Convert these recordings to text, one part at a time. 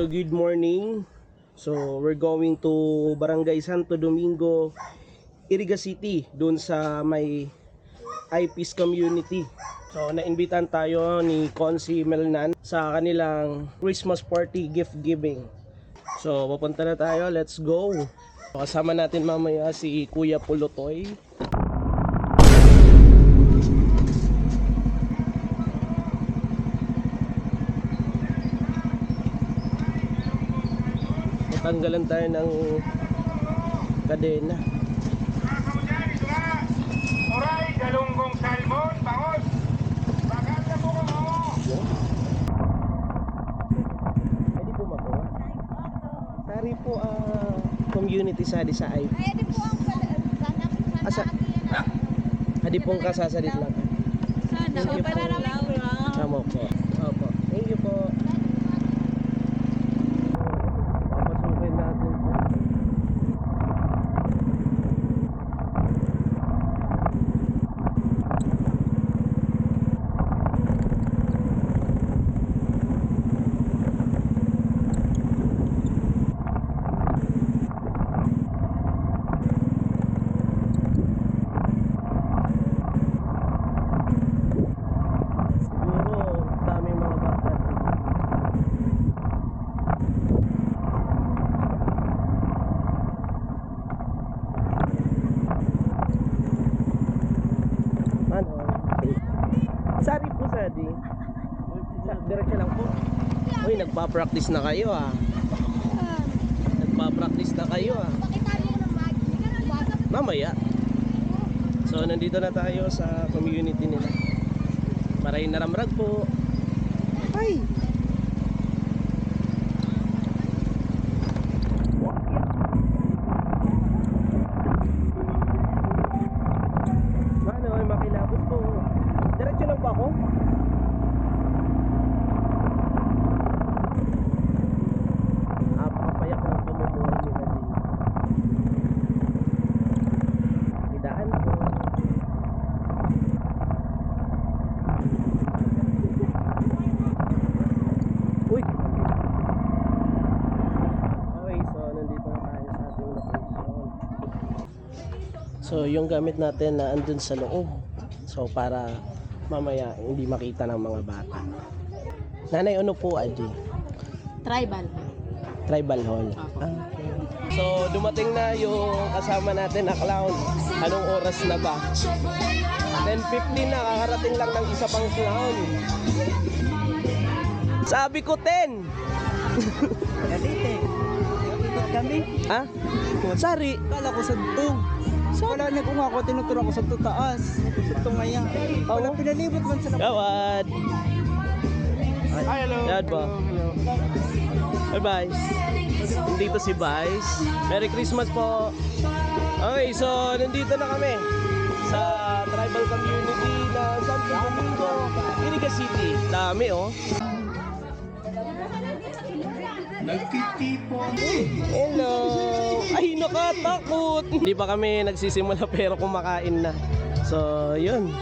good morning. So, we're going to Barangay Santo Domingo, Iriga City, dun sa may IPs community. So, naimbitan tayo ni Consi Melnan sa kanilang Christmas party gift giving. So, papunta na tayo. Let's go. Kasama natin mamaya si Kuya Pulutoy. Tanggalan tayo ng kadena. Oray, galunggong salmon, bangon. Bakit na po mo? Pwede po magawa. Sari po community sali sa IP. Pwede po ang Asa? Hadi pong kasasalit lang. sana. Thank you po. Tama po. Opo. Thank you po. Papasukin natin po. Sari po, Sadi. Diretso lang po. Uy, nagpa-practice na kayo Nagpa-practice na kayo Mamaya. So, nandito na tayo sa community nila. Maray naramrag po. Ay! Ano, makilabot po. Diretso lang po ako. Napakapayak ng pamumuhay nila dito. Idaan po. Uy! Okay, so nandito na tayo sa ating location. So yung gamit natin na andun sa loob. So para mamaya hindi makita ng mga bata. Nanay, ano po, Aji? Tribal. Tribal Hall. Okay. So dumating na yung kasama natin na clown. Anong oras na ba? 10:15 na, kakarating lang ng isa pang clown. Sabi ko 10. Galite. Nakikot kami. Ha? Sari. Kala ko sa dugtong. Wala niya kung ako, tinuturo ako sa taas. Ito ngayon. Wala Oo. pinalibot man sa Gawad. Hi, hello. Yan ba? Hi, Vice. Nandito si Vice. Merry Christmas po. Okay, so nandito na kami sa tribal community na Santo Domingo, Iriga City. Dami, oh. Nagtitipon. Hello! Ay, nakatakot! Hindi pa kami nagsisimula pero kumakain na. So, yun.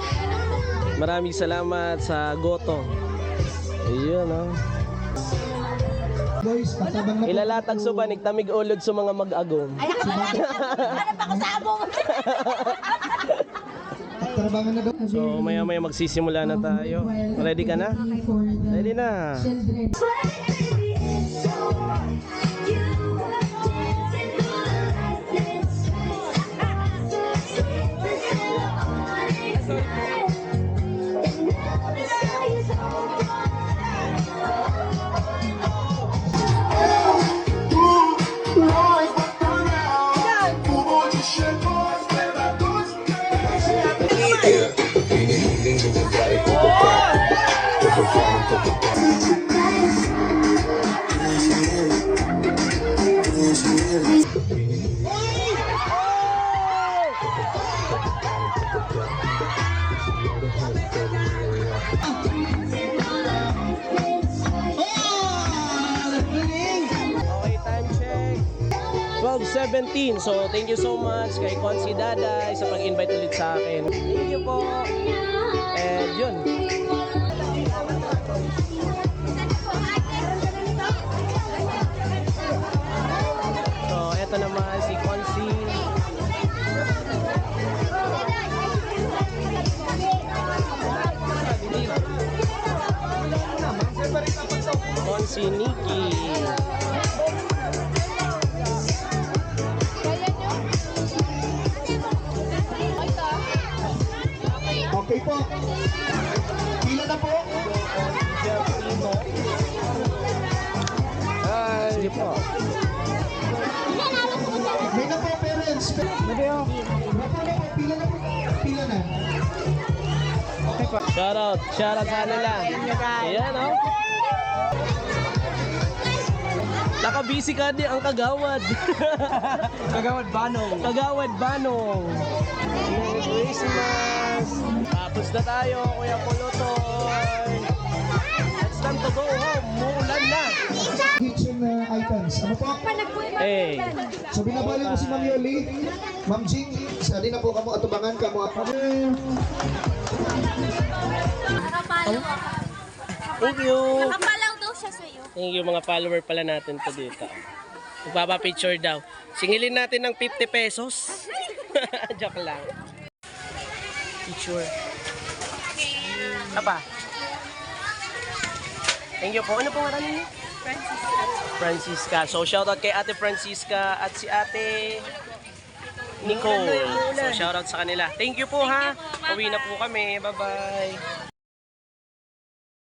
Maraming salamat sa Goto. Ayun, oh. Ilalatag suba, nigtamig ulod sa mga mag-agong. Ay, hanap ako sa abong. So, maya-maya magsisimula na tayo. Ready ka na? Ready na. Okay, time check. 12:17. So, thank you so much kay Consi Daday sa pag-invite ulit sa akin. Thank you po. And yun. Ito naman si Consi. Consi Nikki. Okay po. Pila na po. Sige po. May na po parents. Pila na po. Pila na. Shoutout sa kanila. Ayan, oh. Naka-busy ka din ang kagawad. Kagawad Banong. Kagawad Banong. Merry Christmas. Tapos na tayo, Kuya Pulutoy. It's time to go home. Muulan na. Kitchen items. Ano po? Eh, So binabali mo si Ma'am Yoli. Ma'am Jing, sa din na po kamo atubangan kamo. thank you. Nakapalaw daw siya sa'yo. Thank you mga follower pala natin to dito. Magpapapicture daw. Singilin natin ng 50 pesos. Joke lang. Picture. Apa? Thank you po. Ano pong ngalan niyo? Francisca. So shoutout kay Ate Francisca at si Ate Nicole. So shoutout sa kanila. Thank you po ha. Uwi na po kami. Bye-bye.